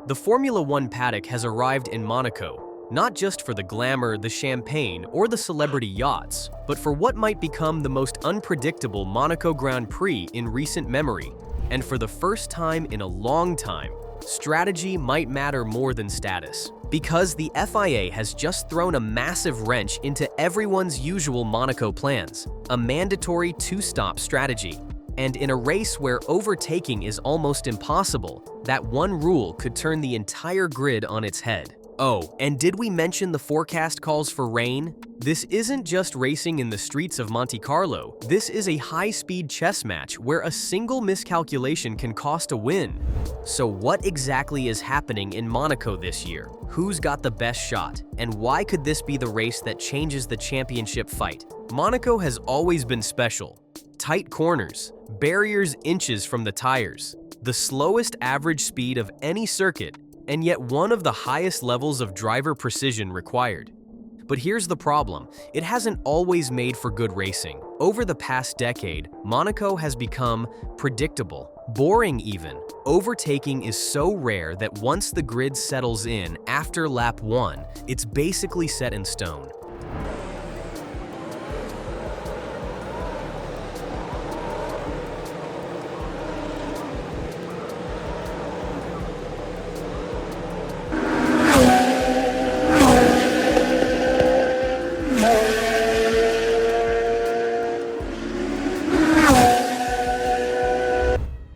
The Formula One paddock has arrived in Monaco, not just for the glamour, the champagne, or the celebrity yachts, but for what might become the most unpredictable Monaco Grand Prix in recent memory. And for the first time in a long time, strategy might matter more than status. Because the FIA has just thrown a massive wrench into everyone's usual Monaco plans, a mandatory two-stop strategy. And in a race where overtaking is almost impossible, that one rule could turn the entire grid on its head. Oh, and did we mention the forecast calls for rain? This isn't just racing in the streets of Monte Carlo. This is a high-speed chess match where a single miscalculation can cost a win. So what exactly is happening in Monaco this year? Who's got the best shot? And why could this be the race that changes the championship fight? Monaco has always been special. Tight corners, barriers inches from the tires, the slowest average speed of any circuit, and yet one of the highest levels of driver precision required. But here's the problem, it hasn't always made for good racing. Over the past decade, Monaco has become predictable, boring even. Overtaking is so rare that once the grid settles in after lap 1, it's basically set in stone.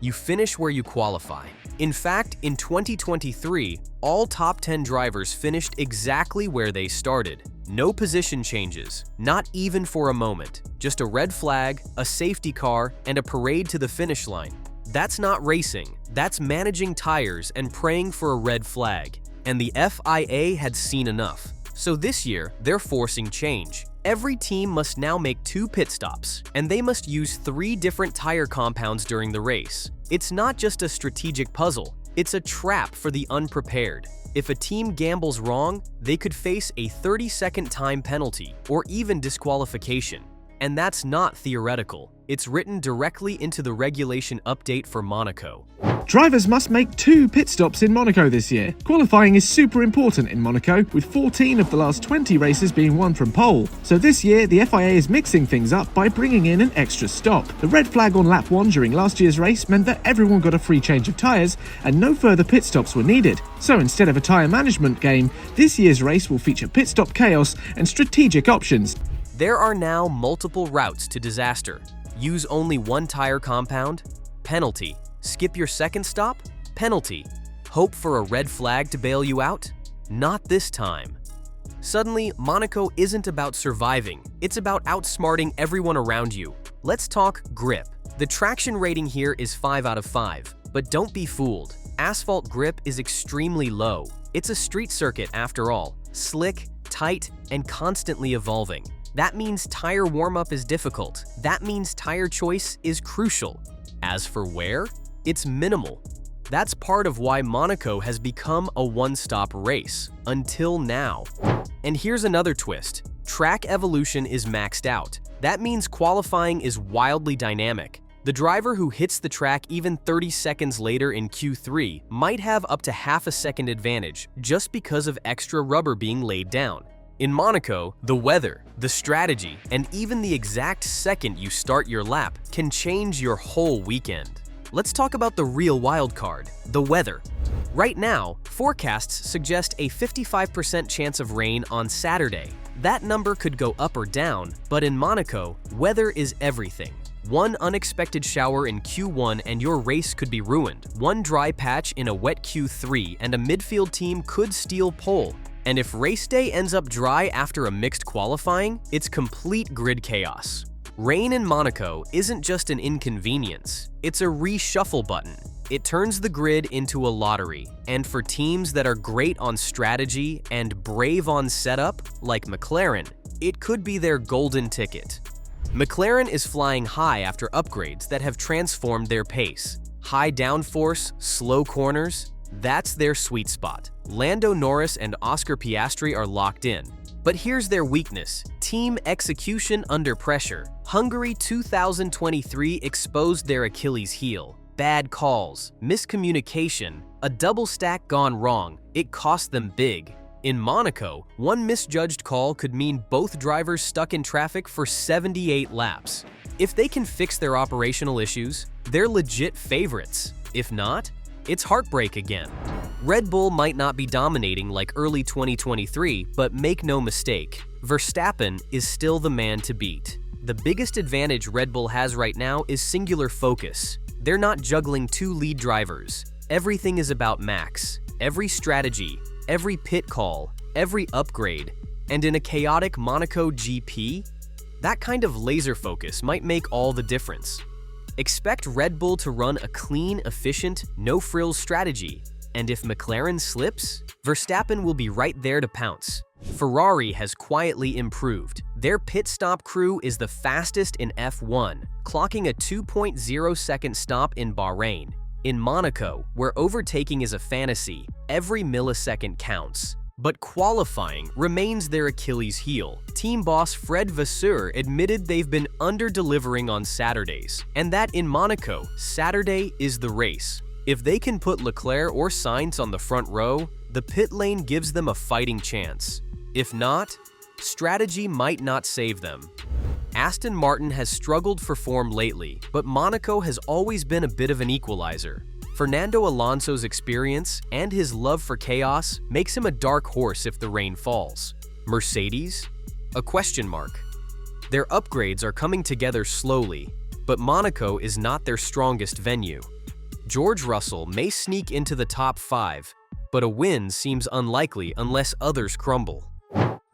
You finish where you qualify. In fact, in 2023, all top 10 drivers finished exactly where they started. No position changes, not even for a moment. Just a red flag, a safety car, and a parade to the finish line. That's not racing, that's managing tires and praying for a red flag. And the FIA had seen enough. So this year, they're forcing change. Every team must now make 2 pit stops, and they must use 3 different tire compounds during the race. It's not just a strategic puzzle, it's a trap for the unprepared. If a team gambles wrong, they could face a 30-second time penalty or even disqualification. And that's not theoretical. It's written directly into the regulation update for Monaco. Drivers must make 2 pit stops in Monaco this year. Qualifying is super important in Monaco, with 14 of the last 20 races being won from pole. So this year, the FIA is mixing things up by bringing in an extra stop. The red flag on lap 1 during last year's race meant that everyone got a free change of tyres and no further pit stops were needed. So instead of a tyre management game, this year's race will feature pit stop chaos and strategic options. There are now multiple routes to disaster. Use only 1 tire compound? Penalty. Skip your second stop? Penalty. Hope for a red flag to bail you out? Not this time. Suddenly, Monaco isn't about surviving, it's about outsmarting everyone around you. Let's talk grip. The traction rating here is 5 out of 5, but don't be fooled. Asphalt grip is extremely low. It's a street circuit after all, slick, tight, and constantly evolving. That means tire warm-up is difficult. That means tire choice is crucial. As for wear, it's minimal. That's part of why Monaco has become a one-stop race, until now. And here's another twist. Track evolution is maxed out. That means qualifying is wildly dynamic. The driver who hits the track even 30 seconds later in Q3 might have up to half a second advantage just because of extra rubber being laid down. In Monaco, the weather, the strategy, and even the exact second you start your lap can change your whole weekend. Let's talk about the real wildcard, the weather. Right now, forecasts suggest a 55% chance of rain on Saturday. That number could go up or down, but in Monaco, weather is everything. One unexpected shower in Q1 and your race could be ruined. One dry patch in a wet Q3 and a midfield team could steal pole. And if race day ends up dry after a mixed qualifying, it's complete grid chaos. Rain in Monaco isn't just an inconvenience, it's a reshuffle button. It turns the grid into a lottery, and for teams that are great on strategy and brave on setup, like McLaren, it could be their golden ticket. McLaren is flying high after upgrades that have transformed their pace. High downforce, slow corners, that's their sweet spot. Lando Norris and Oscar Piastri are locked in. But here's their weakness: team execution under pressure. Hungary 2023 exposed their Achilles heel. Bad calls, miscommunication, A double stack gone wrong, it cost them big. In Monaco, one misjudged call could mean both drivers stuck in traffic for 78 laps. If they can fix their operational issues, they're legit favorites. If not, it's heartbreak again. Red Bull might not be dominating like early 2023, but make no mistake, Verstappen is still the man to beat. The biggest advantage Red Bull has right now is singular focus. They're not juggling two lead drivers. Everything is about Max. Every strategy, every pit call, every upgrade, and in a chaotic Monaco GP, that kind of laser focus might make all the difference. Expect Red Bull to run a clean, efficient, no-frills strategy, and if McLaren slips, Verstappen will be right there to pounce. Ferrari has quietly improved. Their pit stop crew is the fastest in F1, clocking a 2.0-second stop in Bahrain. In Monaco, where overtaking is a fantasy, every millisecond counts. But qualifying remains their Achilles heel. Team boss Fred Vasseur admitted they've been under-delivering on Saturdays, and that in Monaco, Saturday is the race. If they can put Leclerc or Sainz on the front row, the pit lane gives them a fighting chance. If not, strategy might not save them. Aston Martin has struggled for form lately, but Monaco has always been a bit of an equalizer. Fernando Alonso's experience and his love for chaos makes him a dark horse if the rain falls. Mercedes? A question mark. Their upgrades are coming together slowly, but Monaco is not their strongest venue. George Russell may sneak into the top 5, but a win seems unlikely unless others crumble.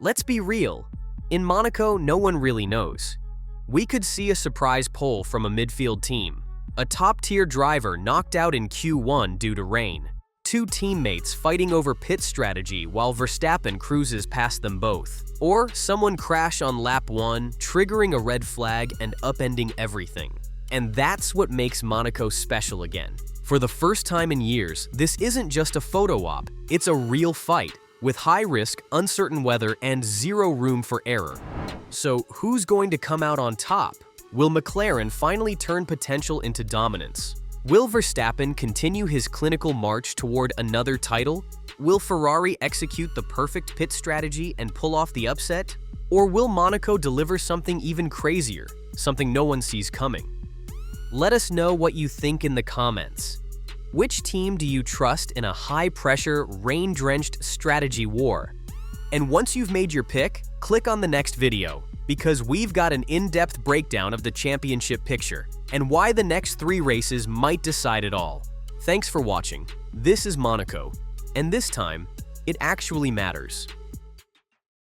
Let's be real. In Monaco, no one really knows. We could see a surprise pole from a midfield team. A top-tier driver knocked out in Q1 due to rain. Two teammates fighting over pit strategy while Verstappen cruises past them both. Or someone crash on lap 1, triggering a red flag and upending everything. And that's what makes Monaco special again. For the first time in years, this isn't just a photo op, it's a real fight, with high risk, uncertain weather, and zero room for error. So who's going to come out on top? Will McLaren finally turn potential into dominance? Will Verstappen continue his clinical march toward another title? Will Ferrari execute the perfect pit strategy and pull off the upset? Or will Monaco deliver something even crazier, something no one sees coming? Let us know what you think in the comments. Which team do you trust in a high-pressure, rain-drenched strategy war? And once you've made your pick, click on the next video, because we've got an in-depth breakdown of the championship picture and why the next 3 races might decide it all. Thanks for watching. This is Monaco, and this time, it actually matters.